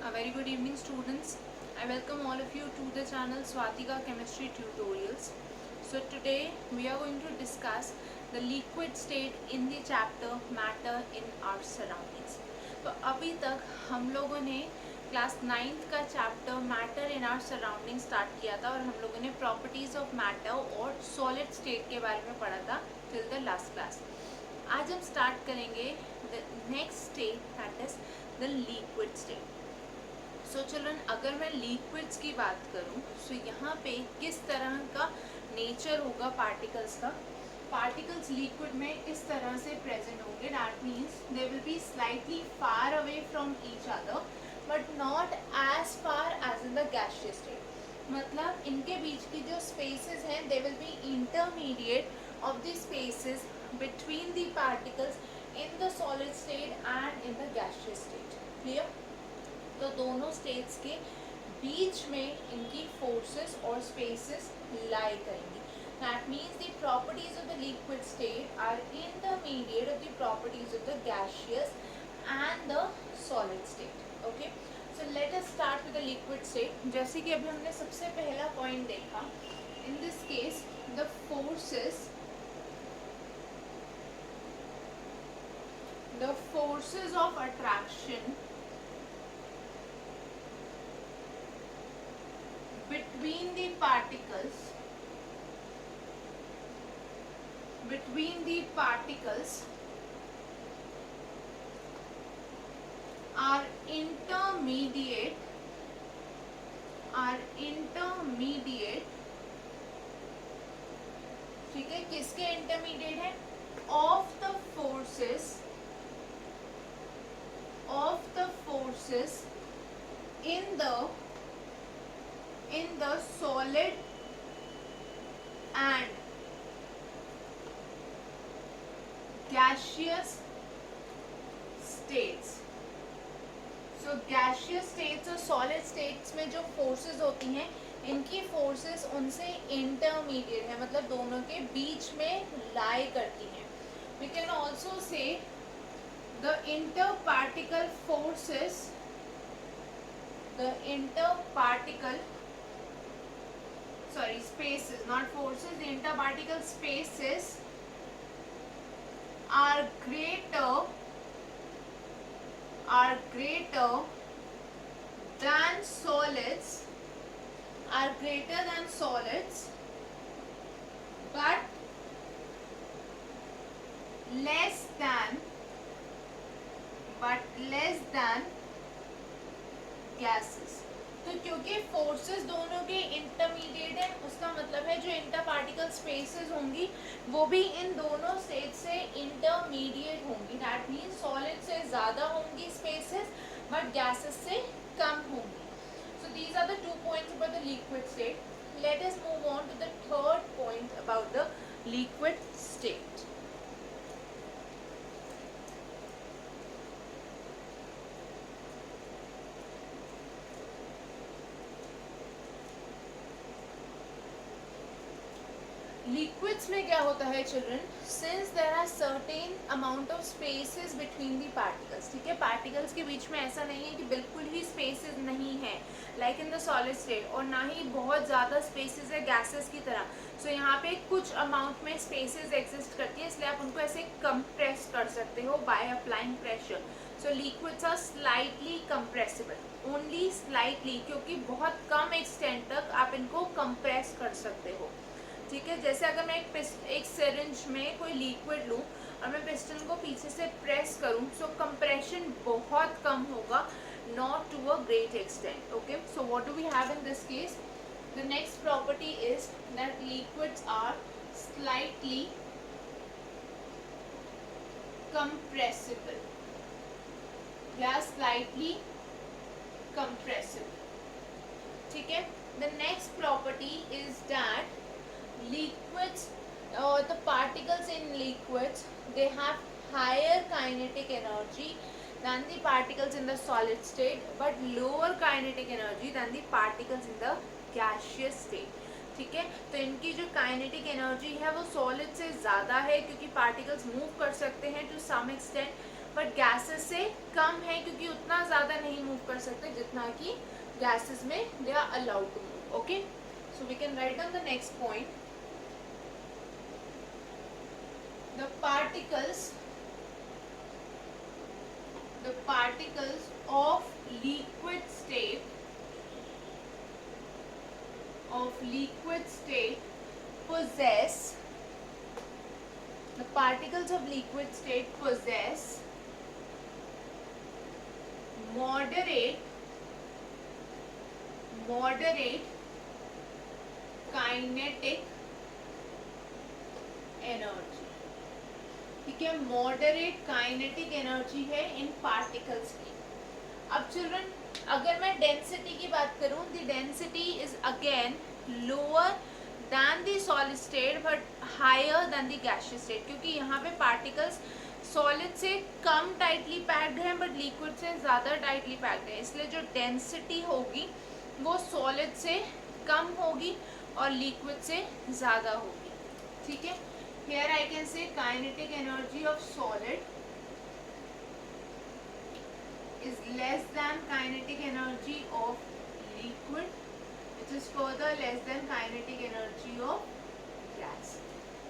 A very good evening, students. I welcome all of you to the channel Swatika Chemistry Tutorials. So today we are going to discuss the liquid state in the chapter Matter in Our Surroundings. तो अभी तक हम लोगों ने class 9th का chapter matter in our surrounding start किया था और हम लोगों ने प्रॉपर्टीज ऑफ मैटर और सॉलिड स्टेट के बारे में पढ़ा था टिल द लास्ट क्लास. आज हम स्टार्ट करेंगे the next state that is the liquid state. So children, अगर मैं लिक्विड्स की बात करूं तो यहाँ पे किस तरह का नेचर होगा पार्टिकल्स का. पार्टिकल्स लिक्विड में इस तरह से प्रेजेंट होंगे. That means they will be slightly far away from each other but not as far as in the gaseous state. मतलब इनके बीच की जो स्पेसेस हैं they will be intermediate of the spaces between the particles in the solid state and in the gaseous state. Clear? तो दोनों states के बीच में इनकी फोर्सेस और स्पेसेस लाई करेंगी. That means the properties of the liquid state are intermediate of the properties of the gaseous and the solid state. Okay, so let us start with the liquid state. जैसे कि अभी हमने सबसे पहला point देखा, in this case the forces of attraction between the particles are intermediate ठीक है. किसके इंटरमीडिएट है? of the forces in the solid and gaseous states. So gaseous states और solid states में जो forces होती हैं इनकी forces उनसे intermediate है, मतलब दोनों के बीच में lie करती हैं. We can also say the interparticle forces, spaces, not forces. The interparticle spaces are greater than solids, but less than gases. तो क्योंकि फोर्सेस दोनों के इंटरमीडिएट हैं, उसका मतलब है जो इंटर पार्टिकल स्पेसेस होंगी वो भी इन दोनों स्टेट से इंटरमीडिएट होंगी. दैट मीन्स सॉलिड से ज़्यादा होंगी स्पेसेस बट गैसेस से कम होंगी. So these are the 2 points about the liquid state. Let us move on to the third point about the liquid state. Liquids में क्या होता है children? Since there are certain amount of spaces between the particles. ठीक है, particles के बीच में ऐसा नहीं है कि बिल्कुल ही स्पेसेस नहीं है like in the solid state, और ना ही बहुत ज़्यादा स्पेसेस है गैसेस की तरह. सो यहाँ पे कुछ अमाउंट में स्पेसेस एग्जिस्ट करती है, इसलिए आप उनको ऐसे कंप्रेस कर सकते हो by applying pressure. So liquids are slightly compressible, only slightly, क्योंकि बहुत कम एक्सटेंट तक आप इनको कंप्रेस कर सकते हो. ठीक है, जैसे अगर मैं एक सिरिंज में कोई लिक्विड लूँ और मैं पिस्टन को पीछे से प्रेस करूँ, सो कंप्रेशन बहुत कम होगा, not to a great extent. Okay, so what do we have in this case? The next property is that liquids are slightly compressible. या स्लाइटली कंप्रेसिबल. ठीक है, the next property is that liquids or the particles in liquids, they have higher kinetic energy than the particles in the solid state but lower kinetic energy than the particles in the gaseous state. ठीक है, तो इनकी जो kinetic energy है वो solid से ज़्यादा है क्योंकि पार्टिकल्स मूव कर सकते हैं to some extent, but gases से कम है क्योंकि उतना ज़्यादा नहीं मूव कर सकते जितना कि गैसेस में they are allowed to move. Okay, so we can write down the next point. The particles of liquid state possess moderate kinetic energy. ठीक है, मॉडरेट काइनेटिक एनर्जी है इन पार्टिकल्स की. अब चिल्ड्रन, अगर मैं डेंसिटी की बात करूं, the density is again lower than the solid state but higher than the gaseous state, क्योंकि यहाँ पे पार्टिकल्स सॉलिड से कम टाइटली पैक्ड हैं बट लिक्विड से ज़्यादा टाइटली पैक्ड है, इसलिए जो डेंसिटी होगी वो सॉलिड से कम होगी और लिक्विड से ज़्यादा होगी. ठीक है, here I can say kinetic energy of solid is less than kinetic energy of liquid, which is further less than kinetic energy of gas.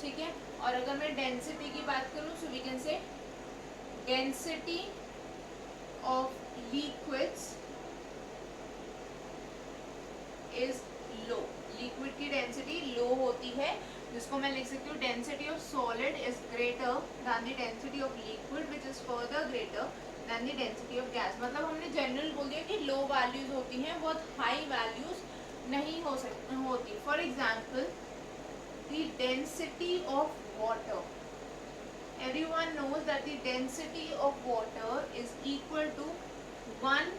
ठीक है, और अगर मैं डेंसिटी की बात करूं, so we can say density of liquids is low. Liquid की density लो होती है, जिसको मैं लिख सकती हूँ density of solid is greater than the density of liquid which is further greater than the density of gas. मतलब हमने जनरल बोल दिया कि लो वैल्यूज होती हैं, बहुत हाई वैल्यूज नहीं होती. For example the density of water, everyone knows that the density of water is equal to 1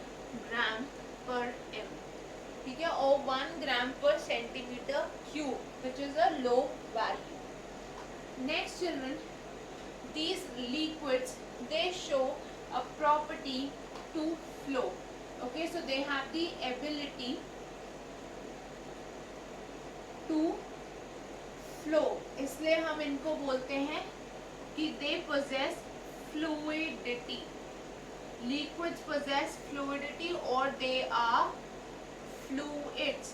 gram per m. ठीक है, और 1 ग्राम पर centimetre cube which is a low value. Next children, these liquids they show a property to flow. Okay, so they have the ability to flow, इसलिए हम इनको बोलते हैं कि they possess fluidity. Liquids possess fluidity or they are fluids.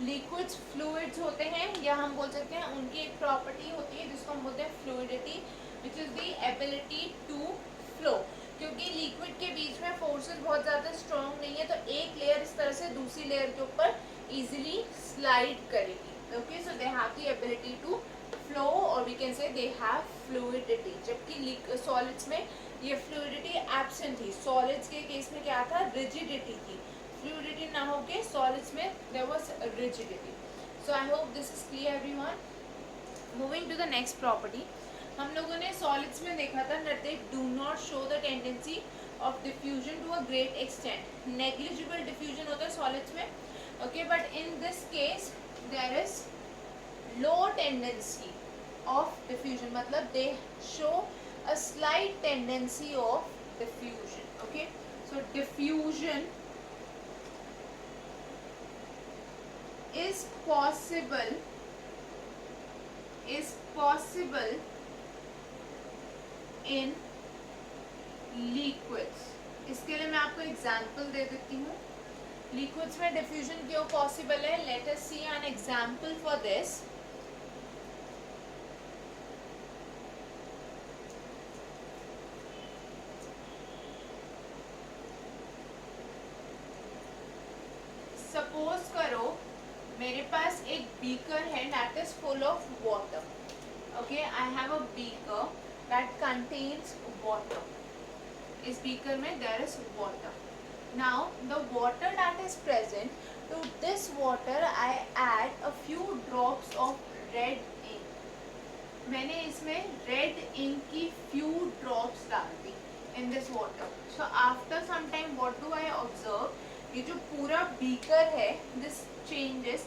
Liquids fluids होते हैं, या हम बोल सकते हैं उनकी एक प्रॉपर्टी होती है जिसको हम बोलते हैं fluidity, which is the ability to flow. क्योंकि लिक्विड के बीच में फोर्सेस बहुत ज़्यादा स्ट्रॉन्ग नहीं है, तो एक लेयर इस तरह से दूसरी लेयर के ऊपर इजीली स्लाइड करेगी. Okay, so they have the ability to flow और we can say they have fluidity. जबकि सॉलिड्स में ये फ्लूइडिटी एब्सेंट थी. सॉलिड्स के केस में क्या था, रिजिडिटी थी. फ्लूइडिटी ना होके सॉलिड्स में there was rigidity. So I hope this is clear everyone. Moving to the next property, हम लोगों ने सॉलिड्स में देखा था that they do not show the tendency of diffusion to a great extent. negligible diffusion होता है solids में. okay, but in this case there is low tendency of diffusion, मतलब they show a slight tendency of diffusion. okay, so diffusion is possible in liquids. इसके लिए मैं आपको example दे देती हूँ. लिक्विड्स में डिफ्यूजन क्यों पॉसिबल है, let us see an example for this. Suppose करो मेरे पास एक बीकर है that is full of water. Okay, I have a beaker that contains water. इस बीकर में there is water. Now the water that is present, to this water I add a few drops of red ink. मैंने इसमें red ink की few drops डाल दी in this water. So after some time what do I observe, ये जो पूरा beaker है this changes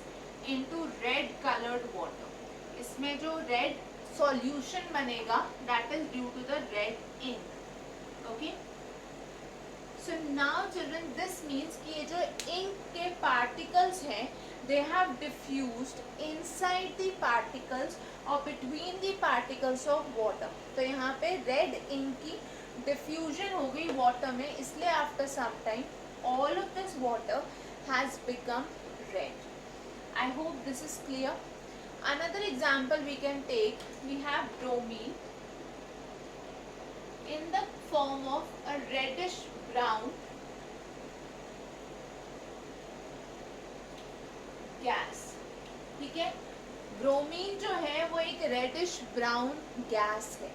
into red coloured water. इसमें जो रेड सॉल्यूशन बनेगा that is due to the red ink. Okay, so now children this means कि ये जो इंक के पार्टिकल्स हैं they have diffused inside the particles और between the particles of water. तो यहाँ पे रेड इंक की डिफ्यूजन हो गई वाटर में, इसलिए after some time all of this water has become red. I hope this is clear. Another example we can take, we have bromine in the form of a reddish brown gas. ठीक है, bromine जो है वो एक reddish brown gas है.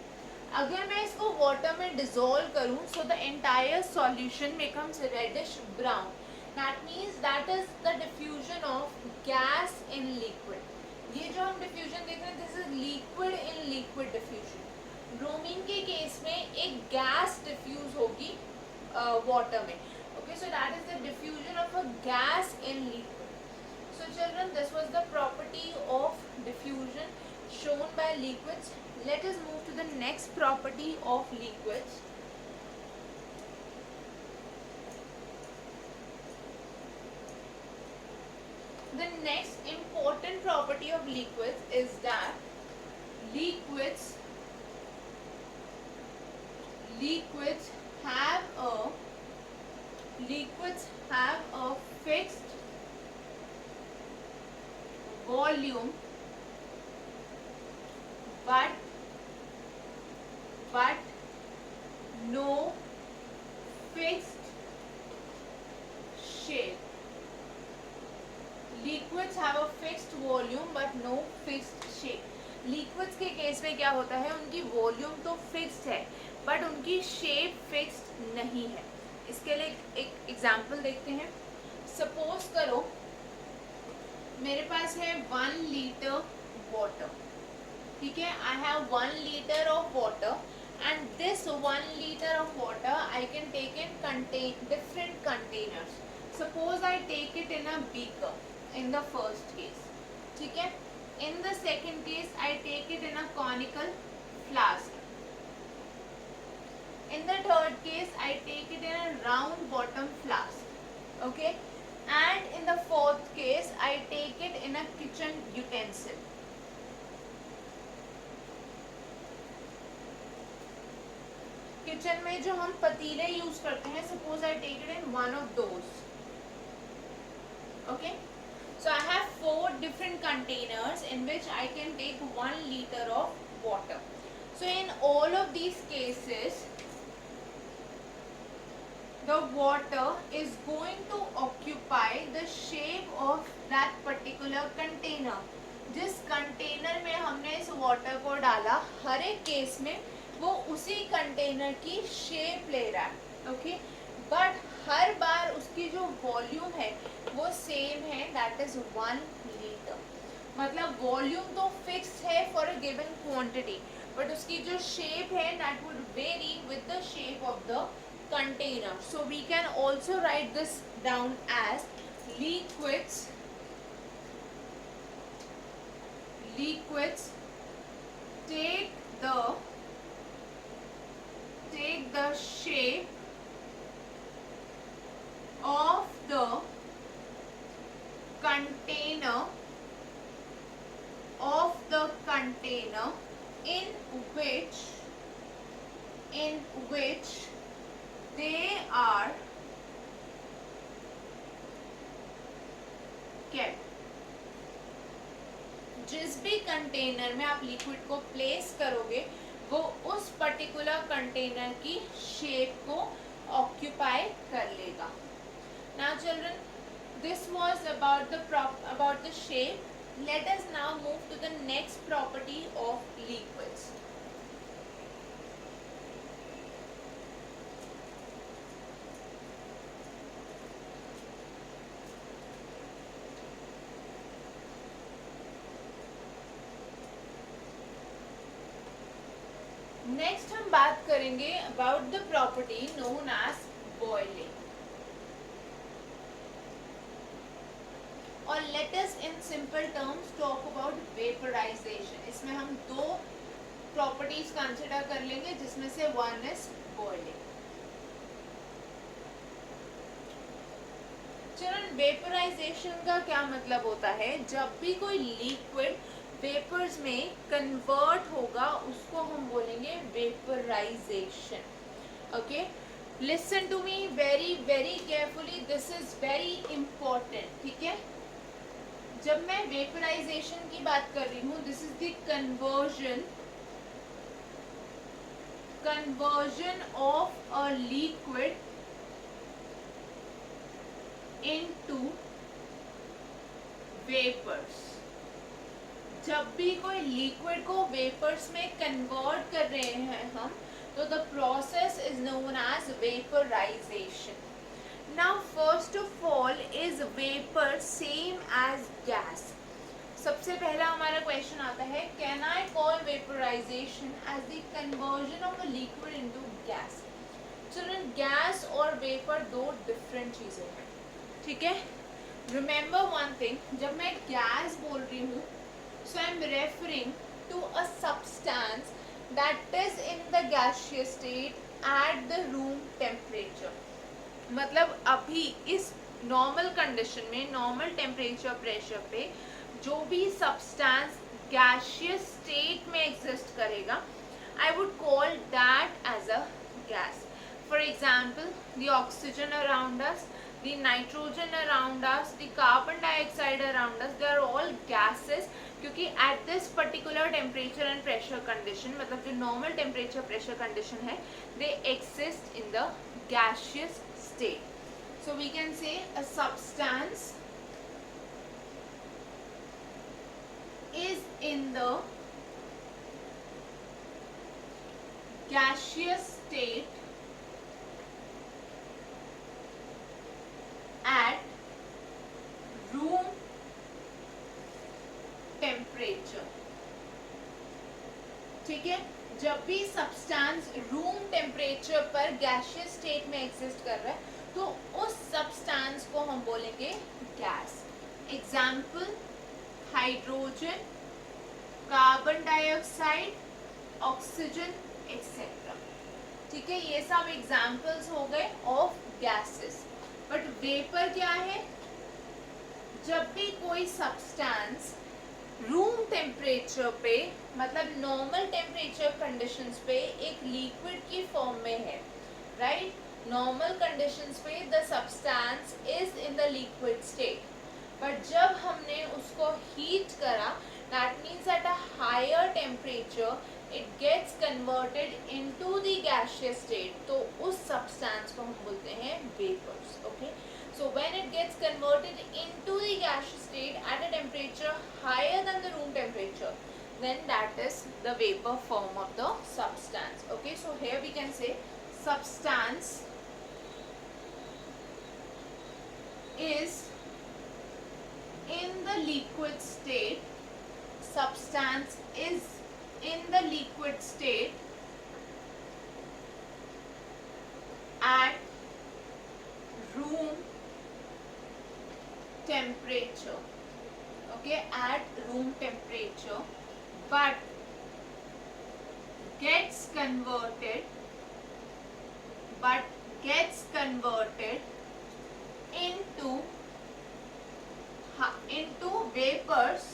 अगर मैं इसको वाटर में डिसॉल्व करूं, so the entire solution becomes reddish brown. That means that is the diffusion of gas in liquid. ये जो हम डिफ्यूजन देख रहे हैं, this is liquid in liquid diffusion. Bromine के केस में एक गैस डिफ्यूज होगी वाटर में. Okay, so that is the diffusion of a gas in liquid. So children, this was the property of diffusion shown by liquids. Let us move to the next property of liquids. The next important property of liquids is that liquids have a fixed volume but no fixed shape. Liquids have a fixed volume but no fixed shape. Liquids के case में क्या होता है, उनकी volume तो fixed है but उनकी shape fixed नहीं है. इसके लिए एक एग्जांपल देखते हैं. सपोज करो मेरे पास है 1 लीटर वाटर. ठीक है, I have 1 litre of water and this 1 litre of water I can take in different containers. Suppose I take it in a beaker in the first case. ठीक है, in the second case I take it in a conical flask. In the third case I take it in a round bottom flask. Okay, and in the fourth case I take it in a kitchen utensil. Kitchen में जो हम पतीले use करते हैं, suppose I take it in one of those. Okay, so I have 4 different containers in which I can take 1 liter of water. So in all of these cases the water is going to occupy the shape of that particular container. जिस container में हमने इस water को डाला, हर एक case में वो उसी कंटेनर की शेप ले रहा है. ओके, बट हर बार उसकी जो वॉल्यूम है वो सेम है, दैट इज 1 लीटर. मतलब वॉल्यूम तो फिक्स्ड है for a given quantity, but उसकी जो शेप है that would vary with the shape of the container. So we can also write this down as liquids take the shape of the container in which they are kept. जिस भी container में आप liquid को place करोगे वो उस particular container की shape को ऑक्यूपाई कर लेगा. Now children, this was about the shape. Let us now move to the next property of liquids. Next हम बात करेंगे about the property known as boiling. और let us in simple terms talk about vaporization. इसमें हम 2 properties consider कर लेंगे, जिसमें से वन इज बॉइलिंग. चलो, वेपराइजेशन का क्या मतलब होता है? जब भी कोई लिक्विड वेपर्स में कन्वर्ट होगा उसको हम बोलेंगे vaporisation. Okay, listen to me very very carefully, this is very important, ठीक है। जब मैं वेपराइजेशन की बात कर रही हूँ, this is the conversion of a liquid into vapors। जब भी कोई लिक्विड को वेपर्स में कन्वर्ट कर रहे हैं हम, तो the process is known as vaporisation. Now first of all, is vapour same as gas? सबसे पहला हमारा क्वेश्चन आता है, can I call vaporisation as the conversion of a liquid into gas? Children, gas और वेपर दो different चीजें हैं, ठीक है। रिमेंबर वन थिंग, जब मैं गैस बोल रही हूँ, so I am referring to a substance that is in the gaseous state at the room temperature। मतलब अभी इस नॉर्मल कंडीशन में, नॉर्मल टेम्परेचर प्रेशर पे जो भी सब्सटेंस गैसियस स्टेट में एग्जिस्ट करेगा, I would call that as a gas. For example, the oxygen around us, the nitrogen around us, the carbon dioxide around us, they are all gases, क्योंकि at this particular temperature and pressure condition, मतलब जो normal temperature pressure condition है, they exist in the gaseous state। So we can say a substance is in the gaseous state at room temperature, ठीक है। जब भी substance room temperature पर gaseous state में exist कर रहा है, तो उस सब्सटेंस को हम बोलेंगे gas. Example, hydrogen, carbon dioxide, oxygen etcetera, ठीक है। ये सब एग्जाम्पल्स हो गए ऑफ गैसेस। बट वेपर क्या है? जब भी कोई सब्सटेंस रूम टेम्परेचर पे, मतलब नॉर्मल टेम्परेचर कंडीशंस पे एक लिक्विड की फॉर्म में है, राइट। नॉर्मल कंडीशंस पे the substance is in the liquid state, but जब हमने उसको हीट करा, that means at a higher temperature it gets converted into the gaseous state, तो उस सब्सटेंस को हम बोलते हैं vapours, okay. So when it gets converted into the gaseous state at a temperature higher than the room temperature, then that is the vapor form of the substance, okay। So here we can say substance is in the liquid state, substance is in the liquid state at room temperature, okay, at room temperature, but gets converted into vapors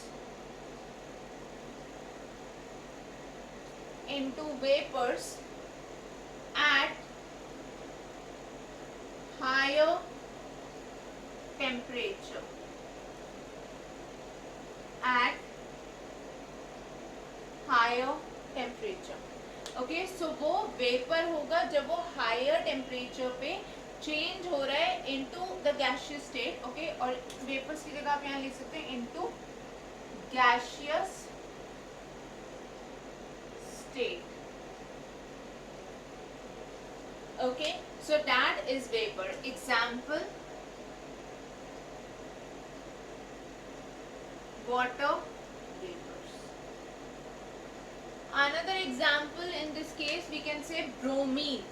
at higher temperature, okay. So वो vapour होगा जब वो higher temperature पे change हो रहा है into the gaseous state, okay. और vapours की जगह आप यहाँ लिख सकते हैं into gaseous state, okay. So that is vapour. Example, water vapors। Another example in this case we can say bromine।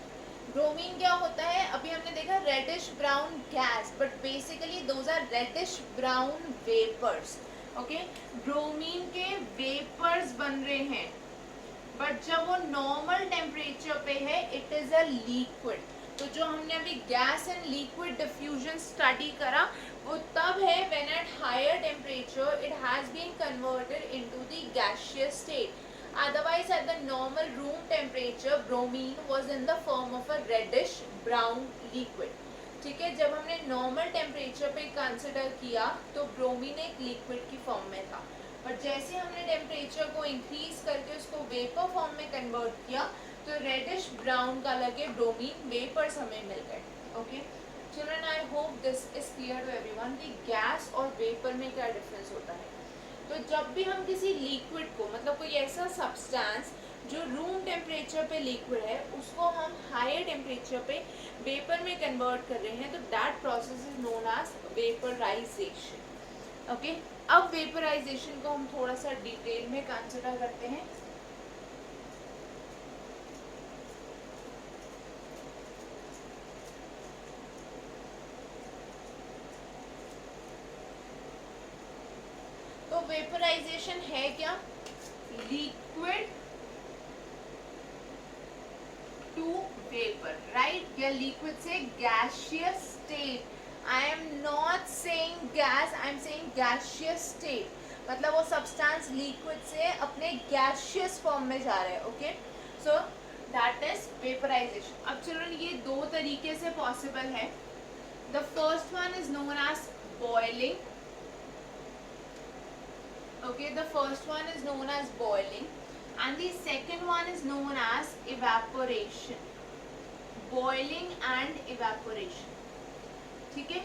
Bromine क्या होता है? अभी हमने देखा reddish brown gas, but basically those are reddish brown vapours, okay. Bromine के vapours बन रहे हैं, बट जब वो नॉर्मल टेम्परेचर पे है इट इज अ लिक्विड। तो जो हमने अभी gas and liquid diffusion study करा, वो तब है when at higher temperature it has been converted into the gaseous state. Otherwise, at the normal room temperature, bromine was in the form of a reddish brown liquid. ठीक है, जब हमने normal temperature पे consider किया तो bromine एक liquid की form में था, और जैसे हमने टेम्परेचर को इंक्रीज करके उसको वेपर फॉर्म में कन्वर्ट किया तो रेडिश ब्राउन कलर के ब्रोमीन वेपर्स हमें मिल गए. Okay children, I hope this is clear to everyone कि गैस और वेपर में क्या डिफरेंस होता है. तो जब भी हम किसी लिक्विड को, मतलब कोई ऐसा सब्सटेंस जो रूम टेम्परेचर पे लिक्विड है, उसको हम हायर टेम्परेचर पे वेपर में कन्वर्ट कर रहे हैं, तो that process is known as vaporisation. Okay, अब वेपराइजेशन को हम थोड़ा सा डिटेल में कंसिडर करते हैं. तो वेपराइजेशन है क्या? लिक्विड टू वेपर, राइट, या लिक्विड से gaseous state. I am not saying gas, I am saying gaseous state. मतलब वो सब्सटेंस लिक्विड से अपने गैसियस फॉर्म में जा रहे हैं. Okay, so that is vaporisation. अब चिल्ड्रन, ये दो तरीके से पॉसिबल है. The first one is known as boiling. Okay, the first one is known as boiling and the second one is known as evaporation. Boiling and evaporation. ठीक है,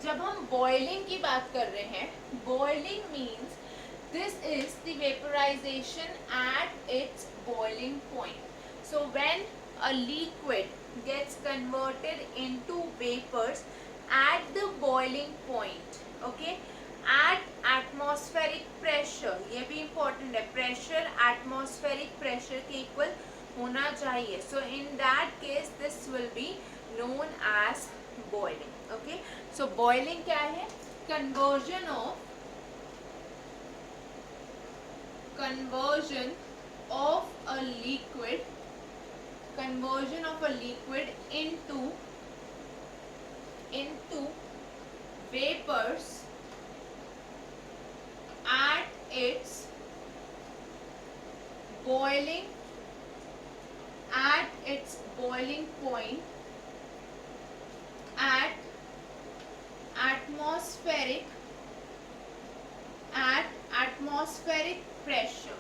जब हम boiling की बात कर रहे हैं, boiling means this is the vaporization at its boiling point. So when a liquid gets converted into vapors at the boiling point, okay, at atmospheric pressure, ये भी important है, pressure atmospheric pressure के equal होना चाहिए. So in that case this will be known as boiling. Okay, so boiling क्या है? Conversion of a liquid into vapors at its boiling point at atmospheric pressure.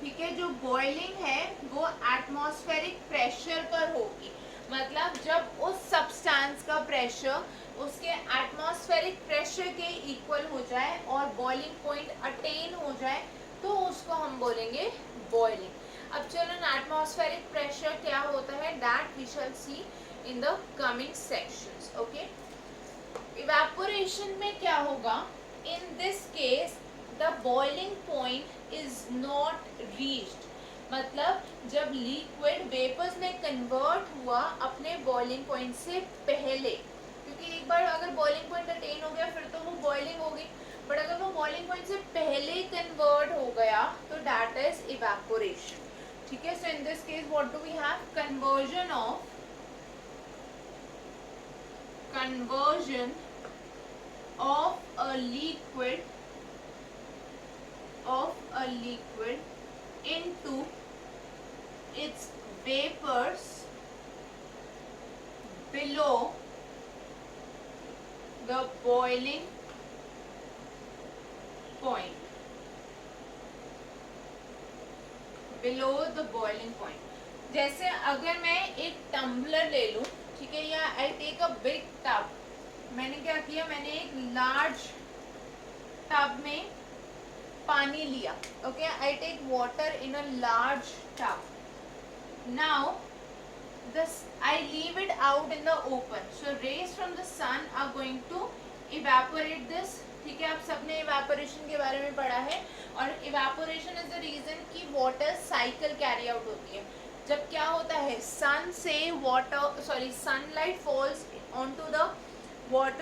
ठीक है, जो boiling है वो एटमॉस्फेरिक प्रेशर पर होगी. मतलब जब उस सब्सटेंस का प्रेशर उसके एटमॉस्फेरिक प्रेशर के इक्वल हो जाए और बॉइलिंग पॉइंट अटेन हो जाए तो उसको हम बोलेंगे बॉइलिंग. अब चलो, एटमॉस्फेरिक प्रेशर क्या होता है, that we shall see in the coming sections. Okay, evaporation में क्या होगा? In this case the boiling point is not reached. मतलब जब लिक्विड वेपर्स में कन्वर्ट हुआ अपने बॉइलिंग पॉइंट से पहले, क्योंकि एक बार अगर बॉइलिंग पॉइंट अटेन हो गया फिर तो वो बॉइलिंग होगी, बट अगर वो बॉइलिंग पॉइंट से पहले कन्वर्ट हो गया तो दैट इज इवेपोरेशन. ठीक है, so in this case what do we have? Conversion of a liquid into its vapors below the boiling point. Below the boiling point. जैसे अगर मैं एक टम्बलर ले लूं, ठीक है, या I take a big tub. मैंने क्या किया, मैंने एक लार्ज टब में पानी लिया. Okay, I take water in a large tub. Now I leave it out in the open. So rays from the sun are going to evaporate this. ठीक है, आप सबने evaporation के बारे में पढ़ा है, और evaporation is the reason कि water cycle carry out होती है. जब क्या होता है, sun से sunlight falls onto the water